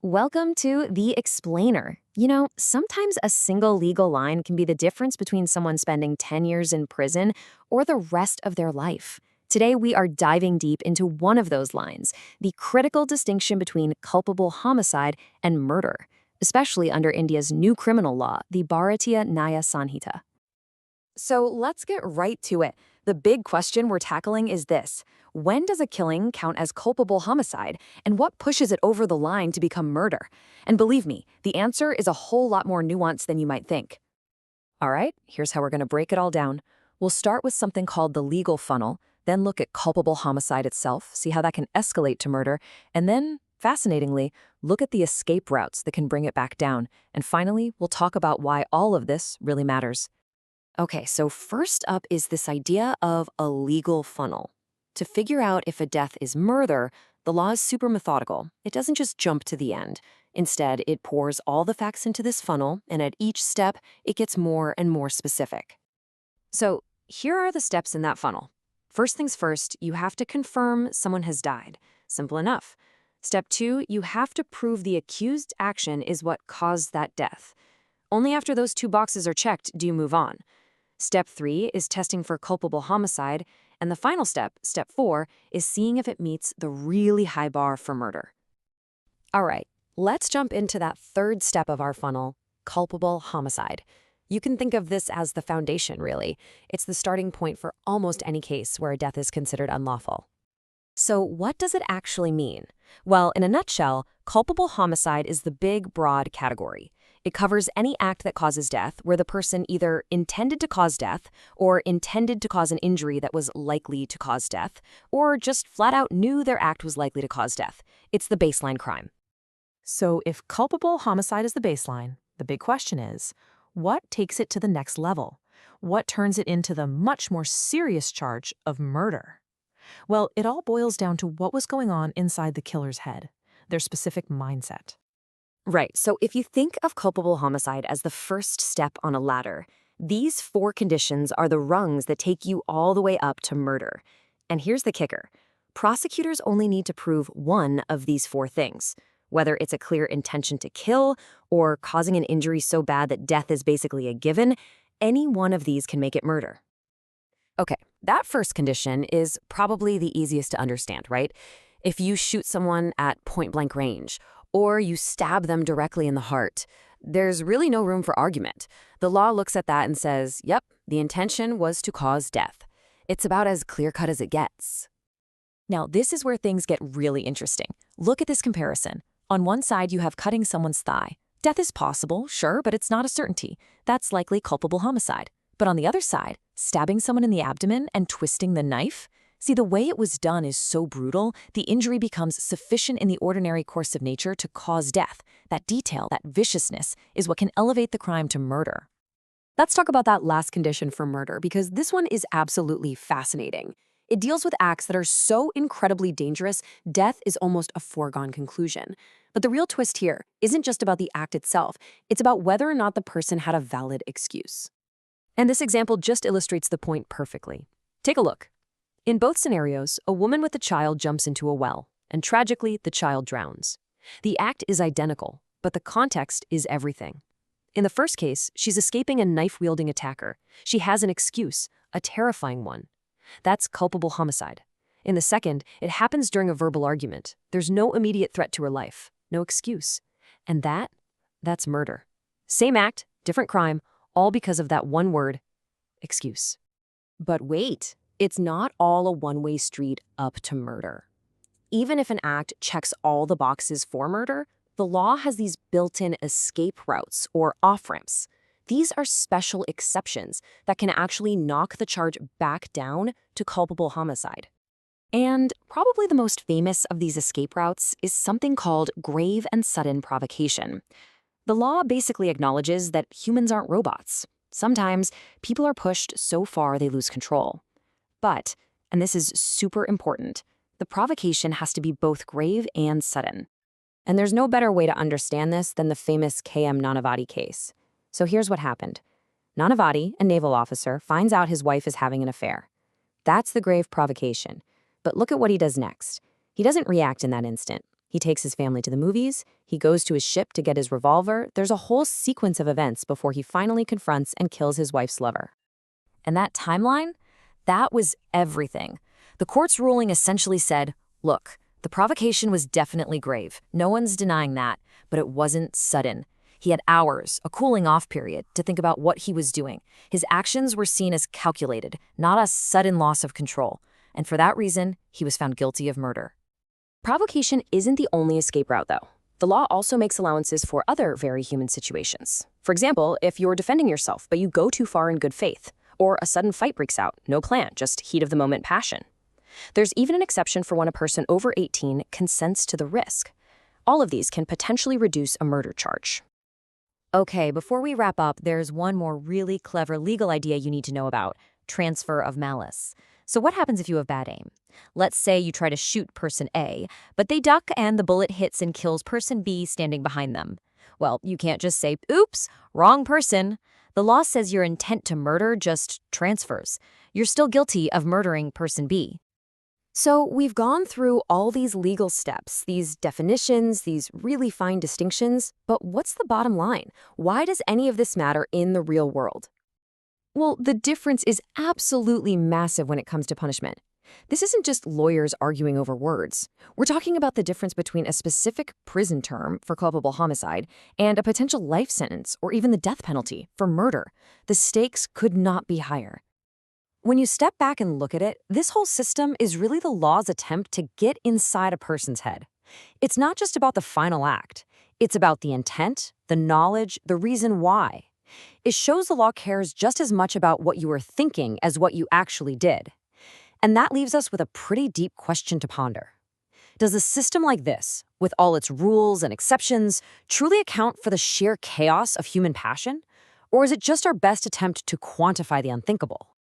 Welcome to The Explainer. Sometimes a single legal line can be the difference between someone spending 10 years in prison or the rest of their life. Today, we are diving deep into one of those lines, the critical distinction between culpable homicide and murder, especially under India's new criminal law, the Bharatiya Nyaya Sanhita. So let's get right to it. The big question we're tackling is this: when does a killing count as culpable homicide, and what pushes it over the line to become murder? And believe me, the answer is a whole lot more nuanced than you might think. All right, here's how we're going to break it all down. We'll start with something called the legal funnel, then look at culpable homicide itself, see how that can escalate to murder, and then, fascinatingly, look at the escape routes that can bring it back down. And finally, we'll talk about why all of this really matters. Okay, so first up is this idea of a legal funnel. To figure out if a death is murder, the law is super methodical. It doesn't just jump to the end. Instead, it pours all the facts into this funnel, and at each step, it gets more and more specific. So here are the steps in that funnel. First things first, you have to confirm someone has died. Simple enough. Step 2, you have to prove the accused's action is what caused that death. Only after those two boxes are checked do you move on. Step 3 is testing for culpable homicide, and the final step, step 4, is seeing if it meets the really high bar for murder. All right, let's jump into that third step of our funnel, culpable homicide. You can think of this as the foundation, really. It's the starting point for almost any case where a death is considered unlawful. So what does it actually mean? Well, in a nutshell, culpable homicide is the big, broad category. It covers any act that causes death where the person either intended to cause death or intended to cause an injury that was likely to cause death, or just flat out knew their act was likely to cause death. It's the baseline crime. So if culpable homicide is the baseline, the big question is, what takes it to the next level? What turns it into the much more serious charge of murder? Well, it all boils down to what was going on inside the killer's head, their specific mindset. Right, so if you think of culpable homicide as the first step on a ladder, these 4 conditions are the rungs that take you all the way up to murder. And here's the kicker. Prosecutors only need to prove one of these 4 things, whether it's a clear intention to kill or causing an injury so bad that death is basically a given. Any one of these can make it murder. Okay, that first condition is probably the easiest to understand, right? If you shoot someone at point-blank range, or you stab them directly in the heart, there's really no room for argument. The law looks at that and says, yep, the intention was to cause death. It's about as clear-cut as it gets. Now, this is where things get really interesting. Look at this comparison. On one side, you have cutting someone's thigh. Death is possible, sure, but it's not a certainty. That's likely culpable homicide. But on the other side, stabbing someone in the abdomen and twisting the knife? See, the way it was done is so brutal, the injury becomes sufficient in the ordinary course of nature to cause death. That detail, that viciousness, is what can elevate the crime to murder. Let's talk about that last condition for murder, because this one is absolutely fascinating. It deals with acts that are so incredibly dangerous, death is almost a foregone conclusion. But the real twist here isn't just about the act itself, it's about whether or not the person had a valid excuse. And this example just illustrates the point perfectly. Take a look. In both scenarios, a woman with a child jumps into a well, and tragically, the child drowns. The act is identical, but the context is everything. In the first case, she's escaping a knife-wielding attacker. She has an excuse, a terrifying one. That's culpable homicide. In the second, it happens during a verbal argument. There's no immediate threat to her life, no excuse. And that's murder. Same act, different crime, all because of that one word, excuse. But wait. It's not all a one-way street up to murder. Even if an act checks all the boxes for murder, the law has these built-in escape routes or off-ramps. These are special exceptions that can actually knock the charge back down to culpable homicide. And probably the most famous of these escape routes is something called grave and sudden provocation. The law basically acknowledges that humans aren't robots. Sometimes people are pushed so far they lose control. But, and this is super important, the provocation has to be both grave and sudden. And there's no better way to understand this than the famous K.M. Nanavati case. So here's what happened. Nanavati, a naval officer, finds out his wife is having an affair. That's the grave provocation. But look at what he does next. He doesn't react in that instant. He takes his family to the movies, he goes to his ship to get his revolver. There's a whole sequence of events before he finally confronts and kills his wife's lover. And that timeline? That was everything. The court's ruling essentially said, look, the provocation was definitely grave. No one's denying that, but it wasn't sudden. He had hours, a cooling off period, to think about what he was doing. His actions were seen as calculated, not a sudden loss of control. And for that reason, he was found guilty of murder. Provocation isn't the only escape route, though. The law also makes allowances for other very human situations. For example, if you're defending yourself, but you go too far in good faith, or a sudden fight breaks out, no plan, just heat-of-the-moment passion. There's even an exception for when a person over 18 consents to the risk. All of these can potentially reduce a murder charge. Okay, before we wrap up, there's one more really clever legal idea you need to know about: transfer of malice. So what happens if you have bad aim? Let's say you try to shoot person A, but they duck and the bullet hits and kills person B standing behind them. Well, you can't just say, oops, wrong person. The law says your intent to murder just transfers. You're still guilty of murdering person B. So we've gone through all these legal steps, these definitions, these really fine distinctions, but what's the bottom line? Why does any of this matter in the real world? Well, the difference is absolutely massive when it comes to punishment. This isn't just lawyers arguing over words. We're talking about the difference between a specific prison term for culpable homicide and a potential life sentence or even the death penalty for murder. The stakes could not be higher. When you step back and look at it, this whole system is really the law's attempt to get inside a person's head. It's not just about the final act. It's about the intent, the knowledge, the reason why. It shows the law cares just as much about what you were thinking as what you actually did. And that leaves us with a pretty deep question to ponder. Does a system like this, with all its rules and exceptions, truly account for the sheer chaos of human passion? Or is it just our best attempt to quantify the unthinkable?